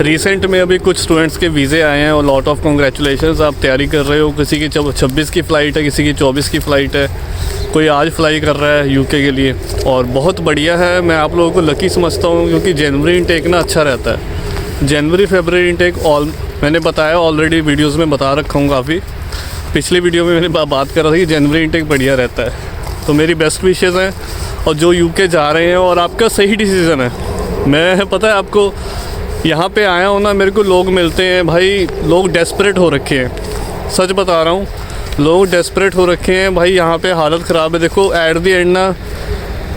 Recent में अभी कुछ स्टूडेंट्स के वीज़े आए हैं और लॉट ऑफ कॉन्ग्रेचुलेशंस। आप तैयारी कर रहे हो, किसी की 26 की फ़्लाइट है, किसी की 24 की फ़्लाइट है, कोई आज फ्लाई कर रहा है यूके के लिए, और बहुत बढ़िया है। मैं आप लोगों को लकी समझता हूँ क्योंकि जनवरी इनटेक ना अच्छा रहता है। जनवरी फरवरी इनटेक मैंने बताया ऑलरेडी, वीडियोज़ में बता रखा हूँ काफ़ी। पिछली वीडियो में मैंने बात कर रहा था कि जनवरी इनटेक बढ़िया रहता है। तो मेरी बेस्ट विशेज़ हैं, और जो यूके जा रहे हैं, और आपका सही डिसीज़न है। मैं पता है आपको, यहाँ पे आया हूँ ना, मेरे को लोग मिलते हैं भाई, लोग डेस्परेट हो रखे हैं, सच बता रहा हूँ, लोग डेस्परेट हो रखे हैं भाई। यहाँ पे हालत ख़राब है। देखो एट द एंड ना,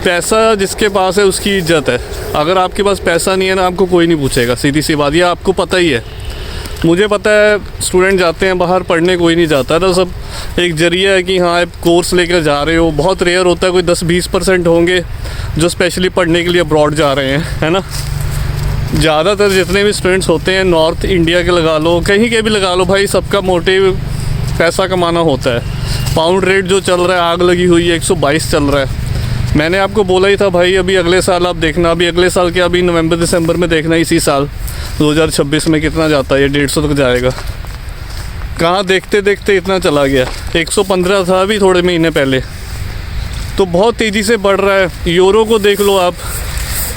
पैसा जिसके पास है उसकी इज्जत है। अगर आपके पास पैसा नहीं है ना, आपको कोई नहीं पूछेगा, सीधी सी बात। ये आपको पता ही है, मुझे पता है। स्टूडेंट जाते हैं बाहर पढ़ने, कोई नहीं जाता ना, सब एक जरिया है कि हाँ आप कोर्स लेकर जा रहे हो। बहुत रेयर होता है, कोई 10-20% होंगे जो स्पेशली पढ़ने के लिए अब्रॉड जा रहे हैं, है ना। ज़्यादातर जितने भी स्टूडेंट्स होते हैं, नॉर्थ इंडिया के लगा लो, कहीं के भी लगा लो भाई, सबका मोटिव पैसा कमाना होता है। पाउंड रेट जो चल रहा है, आग लगी हुई है, 122 चल रहा है। मैंने आपको बोला ही था भाई, अभी अगले साल आप देखना, अभी अगले साल क्या, अभी नवंबर दिसंबर में देखना, इसी साल 2026 में कितना जाता है। ये 150 तक जाएगा। कहाँ देखते देखते इतना चला गया। 115 था अभी थोड़े महीने पहले, तो बहुत तेज़ी से बढ़ रहा है। यूरो को देख लो आप,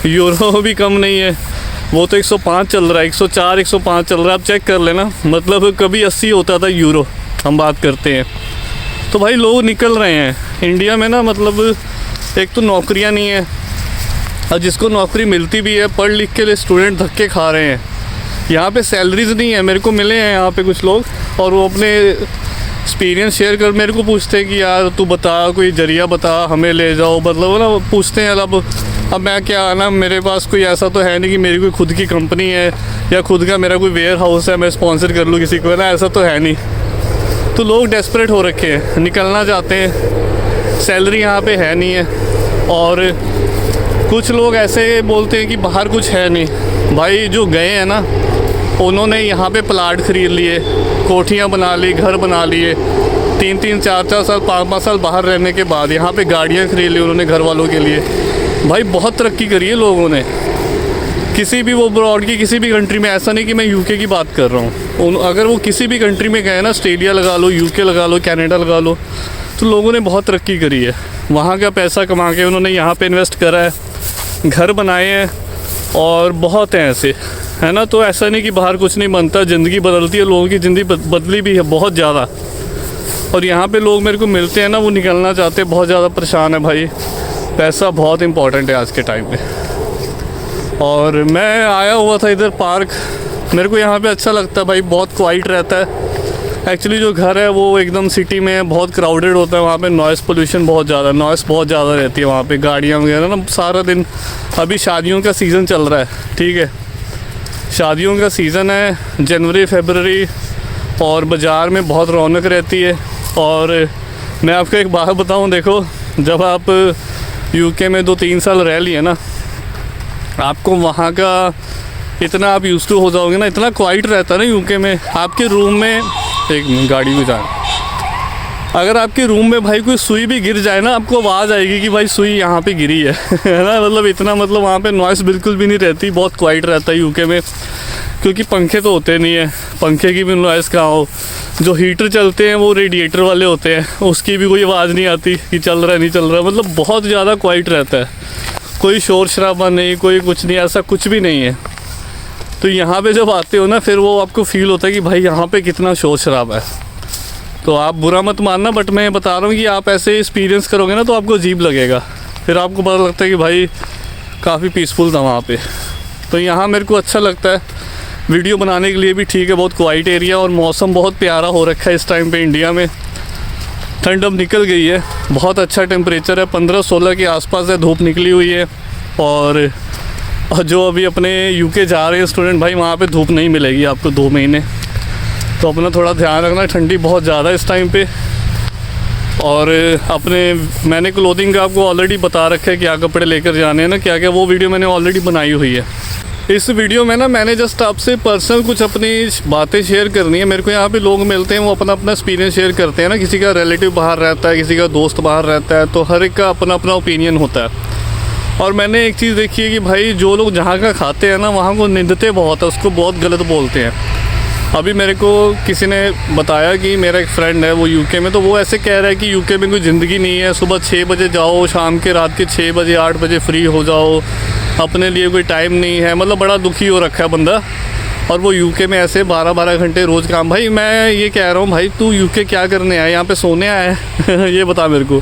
यूरो भी कम नहीं है, वो तो 105 चल रहा है, 104 105 चल रहा है। आप चेक कर लेना, मतलब कभी 80 होता था यूरो, हम बात करते हैं। तो भाई लोग निकल रहे हैं इंडिया में ना, मतलब एक तो नौकरियां नहीं है, और जिसको नौकरी मिलती भी है, पढ़ लिख के लिए स्टूडेंट धक्के खा रहे हैं। यहाँ पे सैलरीज नहीं है। मेरे को मिले हैं यहाँ पे कुछ लोग, और वो अपने एक्सपीरियंस शेयर कर मेरे को पूछते हैं कि यार तू बता, कोई जरिया बता, हमें ले जाओ, मतलब ना पूछते हैं। अब मैं क्या ना, मेरे पास कोई ऐसा तो है नहीं कि मेरी कोई खुद की कंपनी है या खुद का मेरा कोई वेयर हाउस है, मैं स्पॉन्सर कर लूँ किसी को, ना ऐसा तो है नहीं। तो लोग डेस्परेट हो रखे हैं, निकलना चाहते हैं, सैलरी यहाँ पे है नहीं है। और कुछ लोग ऐसे बोलते हैं कि बाहर कुछ है नहीं। भाई जो गए हैं ना, उन्होंने यहाँ पे प्लाट ख़रीद लिए, कोठियाँ बना ली, घर बना लिए, 3-3 4-4 साल 5-5 साल बाहर रहने के बाद यहाँ पे गाड़ियाँ ख़रीद ली उन्होंने घर वालों के लिए। भाई बहुत तरक्की करी है लोगों ने, किसी भी वो अब्रॉड की किसी भी कंट्री में। ऐसा नहीं कि मैं यूके की बात कर रहा हूँ, अगर वो किसी भी कंट्री में गए ना, ऑस्ट्रेलिया लगा लो, यूके लगा लो, कनाडा लगा लो, तो लोगों ने बहुत तरक्की करी है। वहाँ का पैसा कमा के उन्होंने यहाँ पे इन्वेस्ट करा है, घर बनाए हैं, और बहुत हैं ऐसे, है ना। तो ऐसा नहीं कि बाहर कुछ नहीं बनता, ज़िंदगी बदलती है, लोगों की ज़िंदगी बदली भी है बहुत ज़्यादा। और यहाँ पे लोग मेरे को मिलते हैं ना, वो निकलना चाहते हैं, बहुत ज़्यादा परेशान है भाई। पैसा बहुत इम्पॉर्टेंट है आज के टाइम में। और मैं आया हुआ था इधर पार्क, मेरे को यहाँ पे अच्छा लगता है भाई, बहुत क्वाइट रहता है। एक्चुअली जो घर है वो एकदम सिटी में है, बहुत क्राउडेड होता है वहाँ पे, नॉइज़ पोल्यूशन बहुत ज़्यादा, नॉइज़ बहुत ज़्यादा रहती है वहाँ पे, गाड़ियाँ वगैरह ना सारा दिन। अभी शादियों का सीज़न चल रहा है, ठीक है, शादियों का सीज़न है, जनवरी फरवरी, और बाज़ार में बहुत रौनक रहती है। और मैं आपको एक बात बताऊँ, देखो जब आप यूके में 2-3 साल रह लिए ना, आपको वहाँ का इतना आप यूज़ टू हो जाओगे ना, इतना क्वाइट रहता है ना यूके में। आपके रूम में, एक मिनट गाड़ी को जाए, अगर आपके रूम में भाई कोई सुई भी गिर जाए ना, आपको आवाज़ आएगी कि भाई सुई यहाँ पे गिरी है है ना। मतलब इतना, मतलब वहाँ पे नॉइज़ बिल्कुल भी नहीं रहती, बहुत क्वाइट रहता है यूके में, क्योंकि पंखे तो होते नहीं है, पंखे की भी नॉइज़ कहाँ हो। जो हीटर चलते हैं वो रेडिएटर वाले होते हैं, उसकी भी कोई आवाज़ नहीं आती कि चल रहा है नहीं चल रहा, मतलब बहुत ज़्यादा क्वाइट रहता है। कोई शोर शराबा नहीं, कोई कुछ नहीं, ऐसा कुछ भी नहीं है। तो यहाँ पे जब आते हो ना, फिर वो आपको फील होता है कि भाई यहाँ पे कितना शोर शराबा है। तो आप बुरा मत मानना, बट मैं बता रहा हूँ कि आप ऐसे एक्सपीरियंस करोगे ना तो आपको अजीब लगेगा, फिर आपको पता लगता है कि भाई काफ़ी पीसफुल था वहाँ पे। तो यहाँ मेरे को अच्छा लगता है, वीडियो बनाने के लिए भी ठीक है, बहुत क्वाइट एरिया, और मौसम बहुत प्यारा हो रखा है इस टाइम पे इंडिया में। ठंड अब निकल गई है, बहुत अच्छा टेम्परेचर है, 15-16 के आसपास है, धूप निकली हुई है। और जो अभी अपने यूके जा रहे हैं स्टूडेंट भाई, वहाँ पे धूप नहीं मिलेगी आपको 2 महीने, तो अपना थोड़ा ध्यान रखना, ठंडी बहुत ज़्यादा है इस टाइम पे। और मैंने क्लोथिंग का आपको ऑलरेडी बता रखा है, क्या कपड़े लेकर जाने हैं ना, क्या क्या, वो वीडियो मैंने ऑलरेडी बनाई हुई है। इस वीडियो में ना मैंने जस्ट आपसे पर्सनल कुछ अपनी बातें शेयर करनी है। मेरे को यहाँ पे लोग मिलते हैं, वो अपना अपना एक्सपीरियंस शेयर करते हैं ना, किसी का रिलेटिव बाहर रहता है, किसी का दोस्त बाहर रहता है, तो हर एक का अपना अपना ओपिनियन होता है। और मैंने एक चीज़ देखी है कि भाई जो लोग जहाँ का खाते हैं ना वहाँ को निंदते बहुत है, उसको बहुत गलत बोलते हैं। अभी मेरे को किसी ने बताया कि मेरा एक फ्रेंड है वो यूके में, तो वो ऐसे कह रहा है कि यूके में कोई ज़िंदगी नहीं है, सुबह 6 बजे जाओ, शाम के रात के 6 बजे 8 बजे फ्री हो जाओ, अपने लिए कोई टाइम नहीं है। मतलब बड़ा दुखी हो रखा है बंदा, और वो यूके में ऐसे 12-12 घंटे रोज़ काम। भाई मैं ये कह रहा हूँ, भाई तू यूके क्या करने आया, यहाँ पे सोने आया है ये बता मेरे को।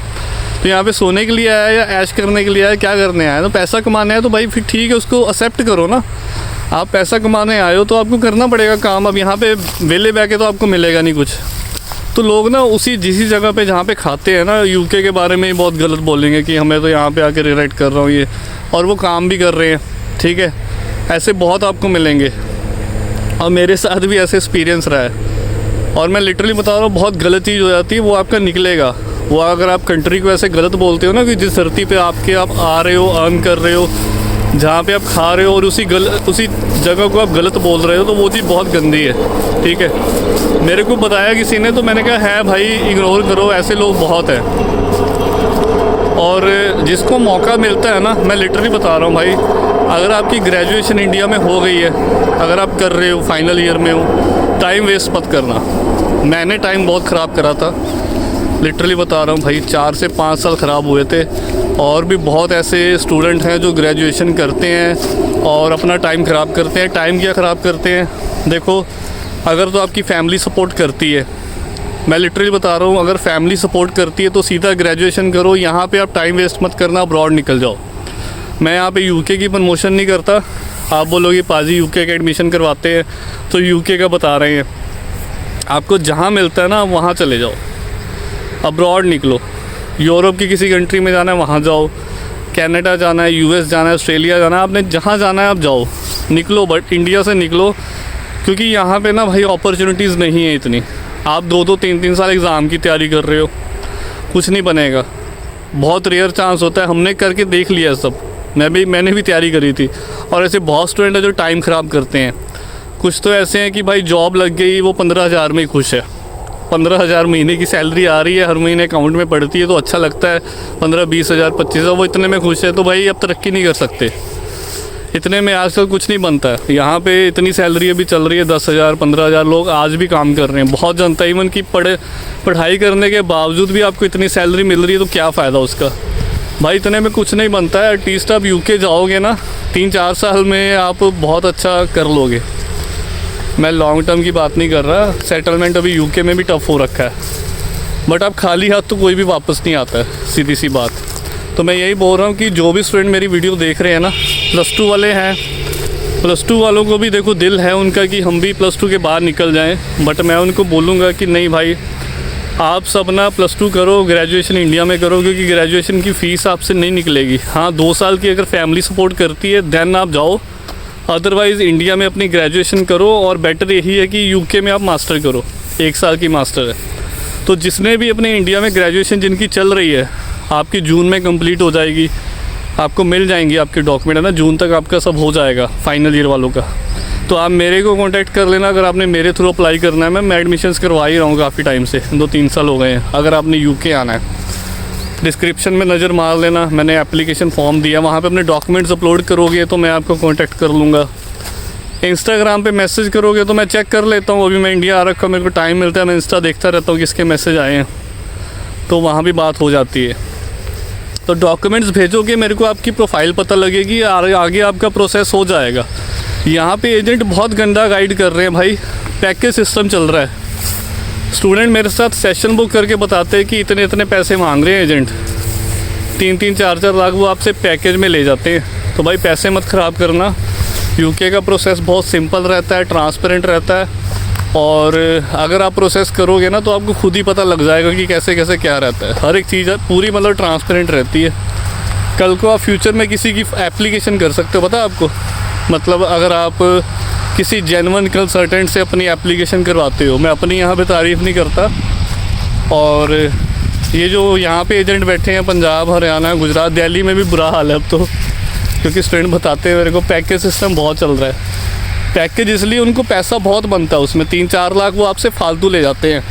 तो यहाँ पे सोने के लिए आया या ऐश करने के लिए आया, क्या करने आया? तो पैसा कमाने आया तो भाई फिर ठीक है, उसको एक्सेप्ट करो ना। आप पैसा कमाने आए हो तो आपको करना पड़ेगा काम। अब यहाँ पे वेले बैठे तो आपको मिलेगा नहीं कुछ। तो लोग ना जिस जगह पे जहाँ पे खाते हैं ना, यूके के बारे में ही बहुत गलत बोलेंगे कि हमें तो यहाँ पे आके रिलेट कर रहा हूँ ये, और वो काम भी कर रहे हैं, ठीक है। ऐसे बहुत आपको मिलेंगे, और मेरे साथ भी ऐसे एक्सपीरियंस रहा है। और मैं लिटरली बता रहा हूँ, बहुत गलत चीज़ हो जाती है, वो आपका निकलेगा। वो अगर आप कंट्री को ऐसे गलत बोलते हो ना कि जिस धरती पे आप आ रहे हो, अर्न कर रहे हो, जहाँ पे आप खा रहे हो, और उसी जगह को आप गलत बोल रहे हो, तो वो चीज़ बहुत गंदी है, ठीक है। मेरे को बताया किसी ने, तो मैंने कहा है भाई इग्नोर करो, ऐसे लोग बहुत हैं। और जिसको मौका मिलता है ना, मैं लिटरली बता रहा हूँ भाई, अगर आपकी ग्रेजुएशन इंडिया में हो गई है, अगर आप कर रहे हो, फाइनल ईयर में हो, टाइम वेस्ट मत करना। मैंने टाइम बहुत ख़राब करा था, लिटरली बता रहा हूँ भाई, 4 से 5 साल ख़राब हुए थे। और भी बहुत ऐसे स्टूडेंट हैं जो ग्रेजुएशन करते हैं और अपना टाइम ख़राब करते हैं। टाइम क्या ख़राब करते हैं? देखो, अगर तो आपकी फैमिली सपोर्ट करती है, मैं लिटरली बता रहा हूँ, अगर फैमिली सपोर्ट करती है तो सीधा ग्रेजुएशन करो। यहाँ पे आप टाइम वेस्ट मत करना, अब्रॉड निकल जाओ। मैं यहाँ पे यूके की प्रमोशन नहीं करता। आप बोलोगे पाजी यूके का एडमिशन करवाते हैं, तो यूके का बता रहे हैं। आपको जहाँ मिलता है ना वहाँ चले जाओ, अब्रॉड निकलो। यूरोप की किसी कंट्री में जाना है वहाँ जाओ, कनाडा जाना है, यूएस जाना है, ऑस्ट्रेलिया जाना है, आपने जहाँ जाना है आप जाओ, निकलो। बट इंडिया से निकलो, क्योंकि यहाँ पे ना भाई अपॉर्चुनिटीज़ नहीं है इतनी। आप 2-2, 3-3 साल एग्ज़ाम की तैयारी कर रहे हो, कुछ नहीं बनेगा। बहुत रेयर चांस होता है, हमने करके देख लिया सब। मैंने भी तैयारी करी थी। और ऐसे बहुत स्टूडेंट है जो टाइम ख़राब करते हैं। कुछ तो ऐसे हैं कि भाई जॉब लग गई, वो 15,000 में ही खुश है। 15,000 महीने की सैलरी आ रही है, हर महीने अकाउंट में पड़ती है, तो अच्छा लगता है। 15-20 हज़ार 25 हज़ार, वो इतने में खुश है। तो भाई अब तरक्की नहीं कर सकते, इतने में आजकल कुछ नहीं बनता है। यहाँ पे इतनी सैलरी अभी चल रही है 10,000 15,000, लोग आज भी काम कर रहे हैं, बहुत जनता। इवन की पढ़ाई करने के बावजूद भी आपको इतनी सैलरी मिल रही है, तो क्या फ़ायदा उसका? भाई इतने में कुछ नहीं बनता है। एटलीस्ट आप यूके जाओगे ना, 3-4 साल में आप बहुत अच्छा कर लोगे। मैं लॉन्ग टर्म की बात नहीं कर रहा। सेटलमेंट अभी यूके में भी टफ़ हो रखा है, बट अब खाली हाथ तो कोई भी वापस नहीं आता है, सीधी सी बात। तो मैं यही बोल रहा हूँ कि जो भी स्टूडेंट मेरी वीडियो देख रहे हैं ना, +2 वाले हैं, +2 वालों को भी देखो दिल है उनका कि हम भी +2 के बाद निकल जाएं। बट मैं उनको बोलूँगा कि नहीं भाई, आप सब ना +2 करो, ग्रेजुएशन इंडिया में करो, क्योंकि ग्रेजुएशन की फ़ीस आपसे नहीं निकलेगी। हाँ, 2 साल की अगर फैमिली सपोर्ट करती है देन आप जाओ, अदरवाइज़ इंडिया में अपनी ग्रेजुएशन करो। और बेटर यही है कि यूके में आप मास्टर करो, 1 साल की मास्टर है। तो जिसने भी अपने इंडिया में ग्रेजुएशन जिनकी चल रही है, आपकी जून में कंप्लीट हो जाएगी, आपको मिल जाएंगे आपके डॉक्यूमेंट, है ना, जून तक आपका सब हो जाएगा फाइनल ईयर वालों का। तो आप मेरे को कांटेक्ट कर लेना अगर आपने मेरे थ्रू अप्लाई करना है। मैं एडमिशन्स करवा ही रहा हूँ काफ़ी टाइम से, 2-3 साल हो गए हैं। अगर आपने यूके आना है, डिस्क्रिप्शन में नज़र मार लेना, मैंने एप्लीकेशन फॉर्म दिया, वहाँ पे अपने डॉक्यूमेंट्स अपलोड करोगे तो मैं आपको कांटेक्ट कर लूँगा। इंस्टाग्राम पे मैसेज करोगे तो मैं चेक कर लेता हूँ। अभी मैं इंडिया आ रखा हूँ, मेरे को टाइम मिलता है, मैं इंस्टा देखता रहता हूँ किसके मैसेज आए हैं, तो वहाँ भी बात हो जाती है। तो डॉक्यूमेंट्स भेजोगे मेरे को, आपकी प्रोफाइल पता लगेगी, आगे आपका प्रोसेस हो जाएगा। यहाँ पे एजेंट बहुत गंदा गाइड कर रहे हैं भाई, पैकेज सिस्टम चल रहा है। स्टूडेंट मेरे साथ सेशन बुक करके बताते हैं कि इतने इतने पैसे मांग रहे हैं एजेंट, 3-3, 4-4 लाख वो आपसे पैकेज में ले जाते हैं। तो भाई पैसे मत ख़राब करना। यूके का प्रोसेस बहुत सिंपल रहता है, ट्रांसपेरेंट रहता है, और अगर आप प्रोसेस करोगे ना तो आपको खुद ही पता लग जाएगा कि कैसे कैसे क्या रहता है। हर एक चीज़ पूरी मतलब ट्रांसपेरेंट रहती है। कल को आप फ्यूचर में किसी की एप्लीकेशन कर सकते हो, पता है आपको। मतलब अगर आप किसी जेन्युइन कंसल्टेंट से अपनी एप्लीकेशन करवाते हो, मैं अपनी यहाँ पे तारीफ़ नहीं करता, और ये जो यहाँ पे एजेंट बैठे हैं पंजाब, हरियाणा, गुजरात, दिल्ली में भी बुरा हाल है अब तो, क्योंकि स्टूडेंट बताते हैं मेरे को पैकेज सिस्टम बहुत चल रहा है। पैकेज इसलिए उनको पैसा बहुत बनता है, उसमें 3-4 लाख वो आपसे फालतू ले जाते हैं,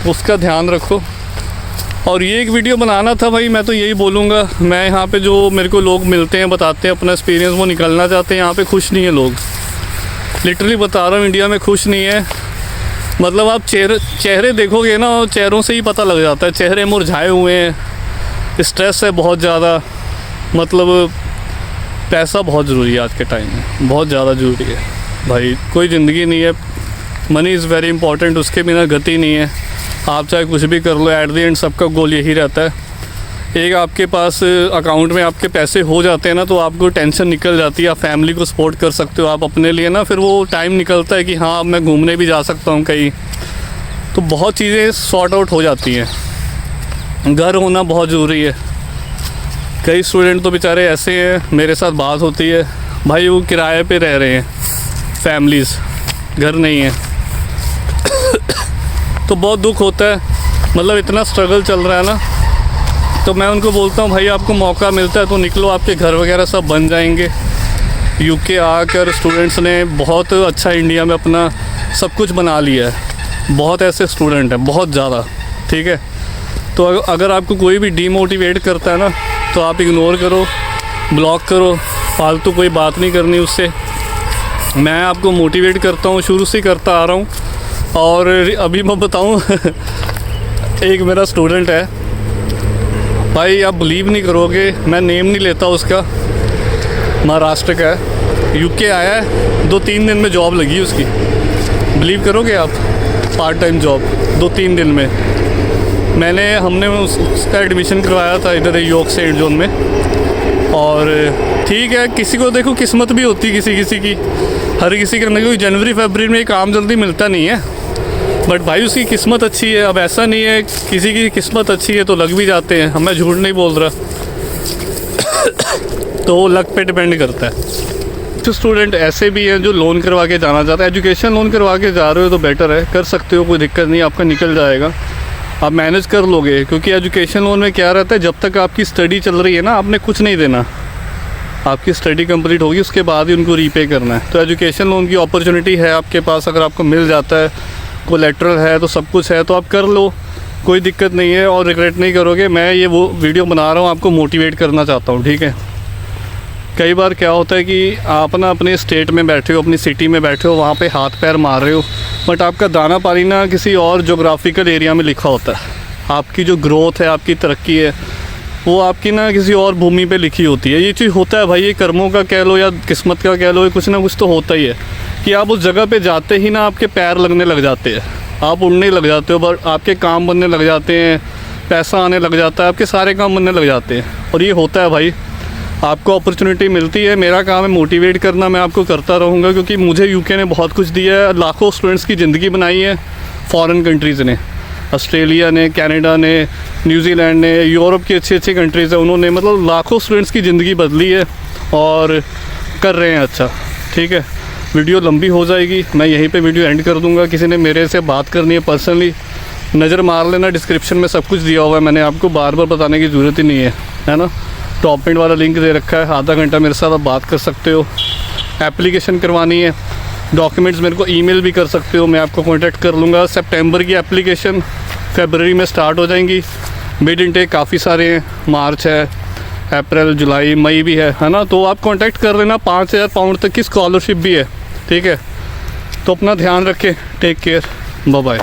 उसका ध्यान रखो। और ये एक वीडियो बनाना था भाई। मैं तो यही बोलूँगा, मैं यहाँ पे जो मेरे को लोग मिलते हैं बताते हैं अपना एक्सपीरियंस, वो निकलना चाहते हैं, यहाँ पे खुश नहीं है लोग। लिटरली बता रहा हूँ, इंडिया में खुश नहीं है। मतलब आप चेहरे देखोगे ना, चेहरों से ही पता लग जाता है, चेहरे मुरझाए हुए हैं, स्ट्रेस है बहुत ज़्यादा। मतलब पैसा बहुत ज़रूरी है आज के टाइम में, बहुत ज़्यादा ज़रूरी है भाई। कोई ज़िंदगी नहीं है, मनी इज़ वेरी इंपॉर्टेंट, उसके बिना गति नहीं है। आप चाहे कुछ भी कर लो, एट द एंड सबका गोल यही रहता है। एक आपके पास अकाउंट में आपके पैसे हो जाते हैं ना, तो आपको टेंशन निकल जाती है, आप फैमिली को सपोर्ट कर सकते हो, आप अपने लिए ना फिर वो टाइम निकलता है कि हाँ अब मैं घूमने भी जा सकता हूँ कहीं। तो बहुत चीज़ें सॉर्ट आउट हो जाती हैं। घर होना बहुत ज़रूरी है। कई स्टूडेंट तो बेचारे ऐसे हैं, मेरे साथ बात होती है भाई, वो किराए पे रह रहे हैं, फैमिलीज़, घर नहीं है। तो बहुत दुख होता है, मतलब इतना स्ट्रगल चल रहा है ना। तो मैं उनको बोलता हूँ भाई आपको मौका मिलता है तो निकलो, आपके घर वगैरह सब बन जाएंगे। यूके आकर स्टूडेंट्स ने बहुत अच्छा इंडिया में अपना सब कुछ बना लिया है। बहुत ऐसे स्टूडेंट हैं, बहुत ज़्यादा, ठीक है। तो अगर आपको कोई भी डीमोटिवेट करता है ना, तो आप इग्नोर करो, ब्लॉक करो, फालतू कोई बात नहीं करनी उससे। मैं आपको मोटिवेट करता हूँ, शुरू से करता आ रहा हूँ। और अभी मैं बताऊँ एक मेरा स्टूडेंट है भाई, आप बिलीव नहीं करोगे, मैं नेम नहीं लेता उसका, महाराष्ट्र का है, यूके आया है, 2-3 दिन में जॉब लगी उसकी। बिलीव करोगे आप? पार्ट टाइम जॉब 2-3 दिन में। हमने उसका एडमिशन करवाया था इधर यॉर्क सेंट जोन में। और ठीक है, किसी को देखो किस्मत भी होती है किसी की, हर किसी का नहीं। कोई जनवरी फरवरी में काम जल्दी मिलता नहीं है, बट भाई उसकी किस्मत अच्छी है। अब ऐसा नहीं है, किसी की किस्मत अच्छी है तो लग भी जाते हैं, मैं झूठ नहीं बोल रहा। तो लक पे डिपेंड करता है। कुछ स्टूडेंट ऐसे भी हैं जो लोन करवा के जाना चाहते हैं। एजुकेशन लोन करवा के जा रहे हो तो बेटर है, कर सकते हो, कोई दिक्कत नहीं, आपका निकल जाएगा, आप मैनेज कर लोगे। क्योंकि एजुकेशन लोन में क्या रहता है, जब तक आपकी स्टडी चल रही है ना, आपने कुछ नहीं देना। आपकी स्टडी कंप्लीट होगी उसके बाद ही उनको रीपे करना है। तो एजुकेशन लोन की अपॉर्चुनिटी है आपके पास, अगर आपको मिल जाता है, कोलैटरल है तो सब कुछ है, तो आप कर लो, कोई दिक्कत नहीं है और रिग्रेट नहीं करोगे। मैं ये वो वीडियो बना रहा हूँ, आपको मोटिवेट करना चाहता हूँ, ठीक है। कई बार क्या होता है कि आप ना अपने स्टेट में बैठे हो, अपनी सिटी में बैठे हो, वहाँ पे हाथ पैर मार रहे हो, बट आपका दाना पानी ना किसी और जोग्राफिकल एरिया में लिखा होता है। आपकी जो ग्रोथ है, आपकी तरक्की है, वो आपकी ना किसी और भूमि पे लिखी होती है। ये चीज़ होता है भाई, ये कर्मों का कह लो या किस्मत का कह लो, कुछ ना कुछ तो होता ही है कि आप उस जगह पे जाते ही ना आपके पैर लगने लग जाते हैं, आप उड़ने लग जाते हो, बट आपके काम बनने लग जाते हैं, पैसा आने लग जाता है, आपके सारे काम बनने लग जाते हैं। और ये होता है भाई, आपको अपॉर्चुनिटी मिलती है। मेरा काम है मोटिवेट करना, मैं आपको करता रहूँगा, क्योंकि मुझे यूके ने बहुत कुछ दिया है। लाखों स्टूडेंट्स की ज़िंदगी बनाई है फॉरेन कंट्रीज़ ने, ऑस्ट्रेलिया ने, कनाडा ने, न्यूजीलैंड ने, यूरोप की अच्छी अच्छी कंट्रीज़ है, उन्होंने मतलब लाखों स्टूडेंट्स की ज़िंदगी बदली है और कर रहे हैं अच्छा, ठीक है। वीडियो लंबी हो जाएगी, मैं यहीं पे वीडियो एंड कर दूंगा। किसी ने मेरे से बात करनी है पर्सनली, नज़र मार लेना, डिस्क्रिप्शन में सब कुछ दिया हुआ है, मैंने आपको बार बार बताने की ज़रूरत ही नहीं है ना। टॉप पेंट वाला लिंक दे रखा है, आधा घंटा मेरे साथ आप बात कर सकते हो। एप्लीकेशन करवानी है, डॉक्यूमेंट्स मेरे को ईमेल भी कर सकते हो, मैं आपको कांटेक्ट कर लूँगा। सितंबर की एप्लीकेशन फरवरी में स्टार्ट हो जाएंगी। मिड इनटेक काफ़ी सारे हैं, मार्च है, अप्रैल, जुलाई, मई भी है ना। तो आप कांटेक्ट कर लेना। 5000 पाउंड तक की स्कॉलरशिप भी है, ठीक है। तो अपना ध्यान रखें, टेक केयर, बाय बाय।